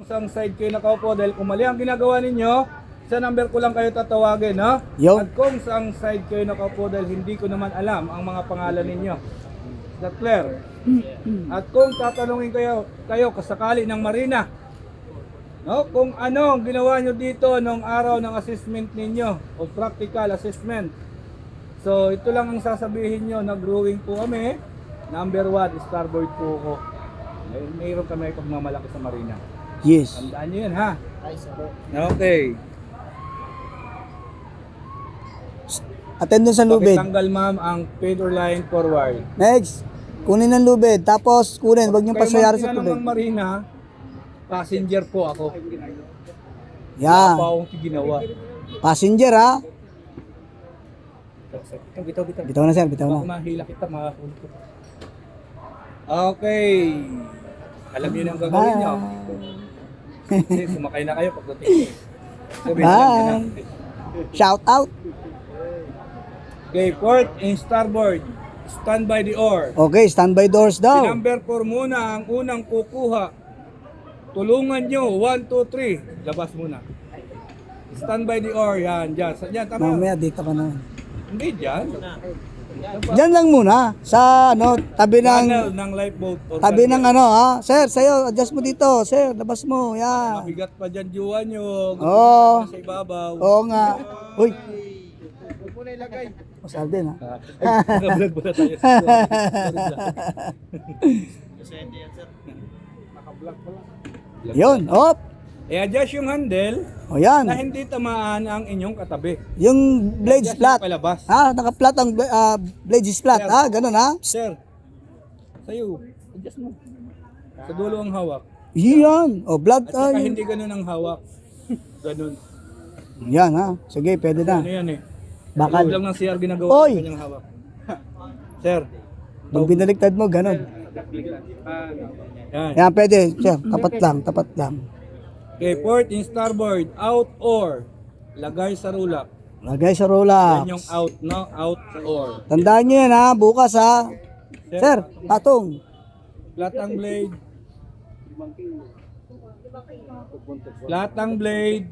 saan side kayo nakaupo, dahil kung mali ang ginagawa ninyo, sa number ko lang kayo tatawagin, no? Yo. At kung saan side kayo nakaupo, dahil hindi ko naman alam ang mga pangalan ninyo. Is that clear? At kung tatanungin kayo kasakali ng Marina, no, kung ano ang ginawa nyo dito nung araw ng assessment ninyo o practical assessment. So ito lang ang sasabihin nyo, nag-rowing po kami, number 1, starboard po ako. Mayroon kami pagmamalaki sa Marina. Yes. Tandaan nyo yun, ha? Okay. Attend dun sa lubid. Pakitanggal ma'am ang feeder line forward. Next. Kunin ng lubid. Tapos kunin. Huwag niyong pasayari sa Kaya tubig. ng Marina, passenger po ako. Yan. Wala pa akong ginawa. Passenger ha. Bitaw. Bitaw na sir. Bitaw Baka na. mahila kita, makahuli ko. Okay. Alam niyo na ang gagawin niyo. Kasi sumakay na kayo pagdating ko. Sabihin lang Bye. na. Shout out. Okay, port and starboard. Stand by the oar. Okay. Standby doors Si daw. number 4 muna ang unang kukuha. Tulungan nyo. 1, 2, 3. Labas muna. Stand by the oar. Yan, dyan. Dyan, tama. Mamaya dito ka na. Hindi, dyan. Diyan lang muna. Sa ano. Tabi Tunnel ng. ng lifeboat. or Tabi ng tunnel. ano ha. Sir, sa'yo. Adjust mo dito. Sir, labas mo. Yan. Mabigat pa dyan, juwa nyo. Gusto Oo. nyo sa ibabaw. Oo nga. Uy. Huwag mo na ilagay. Masal din ha. Ay, nag-vlog pala tayo. Naka-vlog pala. Yun. Hop. I-adjust yung handle O yan. na hindi tamaan ang inyong katabi. Yung blades Adjust flat. yung palabas. Naka-flat ang blades is flat. Ganun ha. Sir, sa'yo, adjust mo. Sa dulo ang hawak. Yan. O blood. At saka hindi ganun ang hawak. Ganun. Yan ha. Sige, pwede na. Ano yan eh. Bakal. Loob lang ng CR ginagawa Oy! ng kanyang hawak. Sir. Pag binaligtad mo, ganun. Yan. Yan, pwede. Sir, tapat lang, tapat lang. Okay, port in starboard, out or. Lagay sa rulak. Lagay sa rolla. Yan yung out, no? Out or. Tandaan nyo yan ha, bukas ha. Sir, patong. Flat ang blade. Flat ang blade.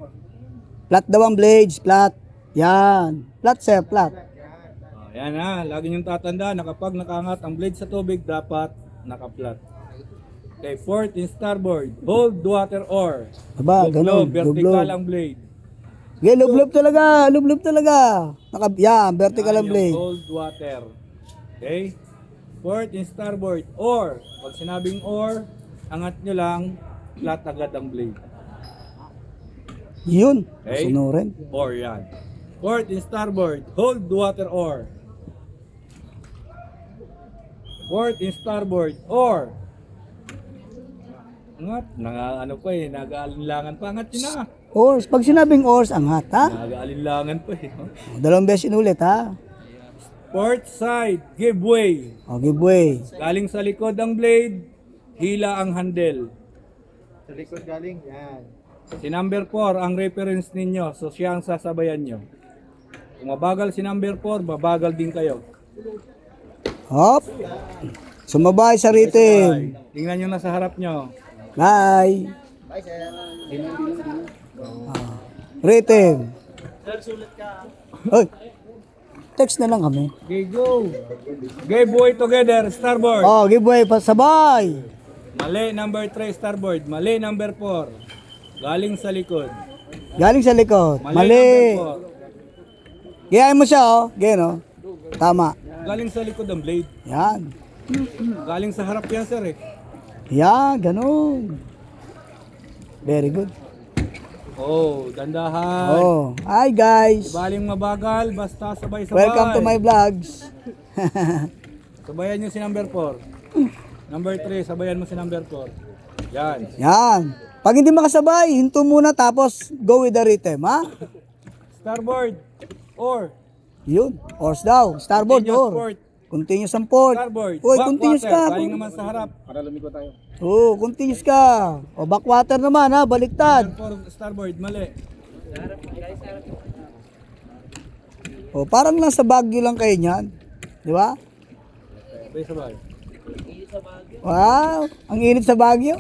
Flat daw ang blades, flat. Yan. Flat sir, flat. Oh, yan ha, lagi niyong tatandaan na kapag nakangat ang blade sa tubig, dapat naka-flat. Okay, port in starboard, hold water oar. Aba, ganun. Vertical ang blade. Okay, lublob talaga, lublob talaga. Yan, vertical Yan ang yung blade. hold water. Okay? Port in starboard, or. Pag sinabing or, angat nyo lang, flat agad ang blade. Yun. Okay? Sunurin. Or yan. Port in starboard, hold water oar. Port in starboard, or. Angat. Ano pa eh, nag-aalinlangan pa. Angat yun na. Oars. Pag sinabing oars, angat ha. Nag-aalinlangan pa eh. Oh. Dalawang beses inulit ha. Port side, give way. O, give way. Galing sa likod ang blade, hila ang handle. Sa likod galing, yan. Si number 4 ang reference ninyo, so siya ang sasabayan nyo. Kung mabagal si number 4, babagal din kayo. Hop. Sumabay sa rhythm. Tingnan nyo na sa harap nyo. Bye. Bye, sir. Rhythm. Oy. Text na lang kami. Okay, go! Give way together, starboard. Oh, give way pa sabay. Mali number 3, starboard. Mali number 4. Galing sa likod. Galing sa likod. Mali. Gayahin mo siya oh. Gayan oh. Tama. Galing sa likod ang blade. Yan. Galing sa harap yan, sir eh. Yan, ganun. Very good. Oh, dandahan. Oh, hi guys. Baling mabagal, basta sabay-sabay. Welcome to my vlogs. Sabayan nyo si number 4. Number 3, sabayan mo si number 4. Yan. Yan. Pag hindi makasabay, hinto muna tapos go with the rhythm, ha? Starboard. Or. Yun. Oars daw. Starboard Continuous or. port. Continuous ang port. Starboard. Uy, Back continuous water. ka. Galing naman sa harap. Para lumiko tayo. Oo, continuous ka. O, backwater naman, ha? Baliktad. Number 4, starboard. Mali. O, parang lang sa Baguio lang kayo niyan. Di ba? Sabay-sabay. Wow, ang init sa Baguio.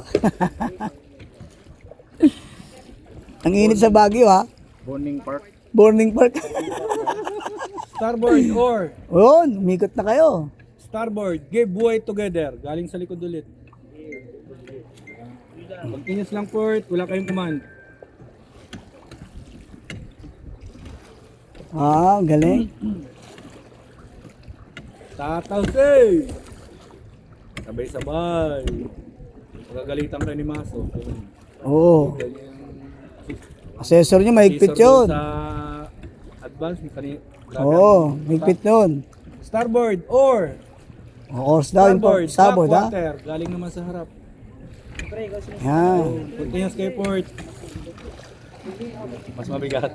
Ang init sa Baguio ha. Boning Park. Burning Park. Starboard or Yun, umikot na kayo. starboard, give way together. Galing sa likod ulit. Continuous lang port, wala kayong command. Ah, galing. Tataw say! Sabay-sabay. Magagalitan kayo ni Maso. Oo. Assessor niya, mahigpit yun. Sa advance, Oo, mahigpit yun. Starboard or Course daw, yung starboard ha. backwater. Galing naman sa harap. Yan. Continuous kayo port. Mas mabigat.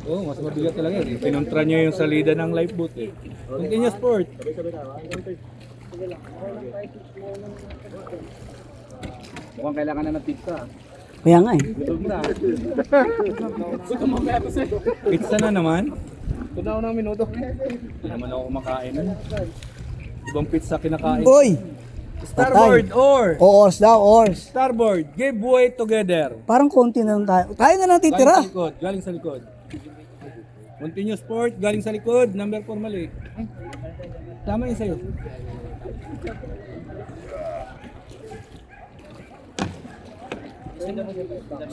Oo, mas mabigat talaga. Pinontra niya yung salida ng lifeboat eh. Continuous port. Mukhang kailangan na ng pizza. Kaya nga eh. Gutom na. Pizza na naman. Ito na ako ng minuto. Hindi naman ako kumakain. Ibang pizza kinakain. Uy! Starboard or Oars daw, oars. starboard, give way together. Parang konti na lang tayo. Tayo na lang Galing titira. sa likod, galing sa likod. Continuous port, galing sa likod, number 4 mali. Tama yun sa'yo.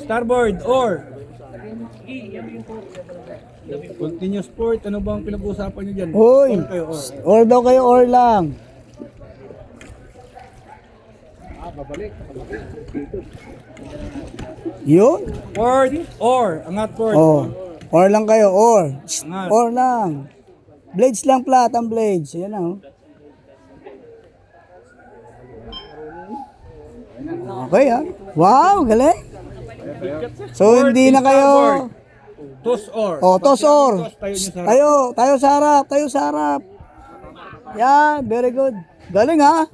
Starboard or continuous port, ano bang pinag-uusapan nyo dyan? Uy! Or kayo, or. Or daw kayo, or lang. Yun? Port or, angat port. Oh. Or lang kayo, or. Angat. Or lang. Blades lang flat ang blades. Ayan na, oh. Okay ha. Wow, galing. So hindi na kayo. Toss or. Oh, toss or. Tayo nyo sa Tayo sa harap, tayo sa harap. Yan, very good. Galing ha.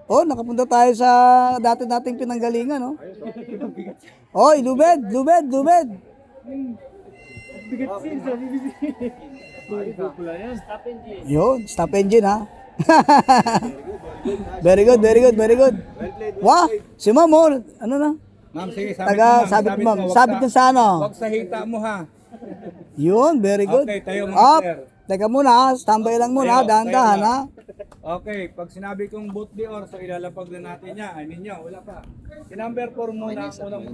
Oh, nakapunta tayo sa dati nating pinanggalingan, no? Oy, lubed. Yun, stop engine ha. Very good. Wah, si Ma'am, oh, ano na? Ma'am, sige, Sabit niya sa ano? Huwag sa hita mo ha. Yun, very good. Okay, tayo mga Up. sir. Teka muna ha, standby lang muna, Tayo, dahan-dahan tayo ha. Okay, pag sinabi kong boot the or, so ilalapag na natin niya. Ay ninyo, wala pa. Si number 4 muna, unang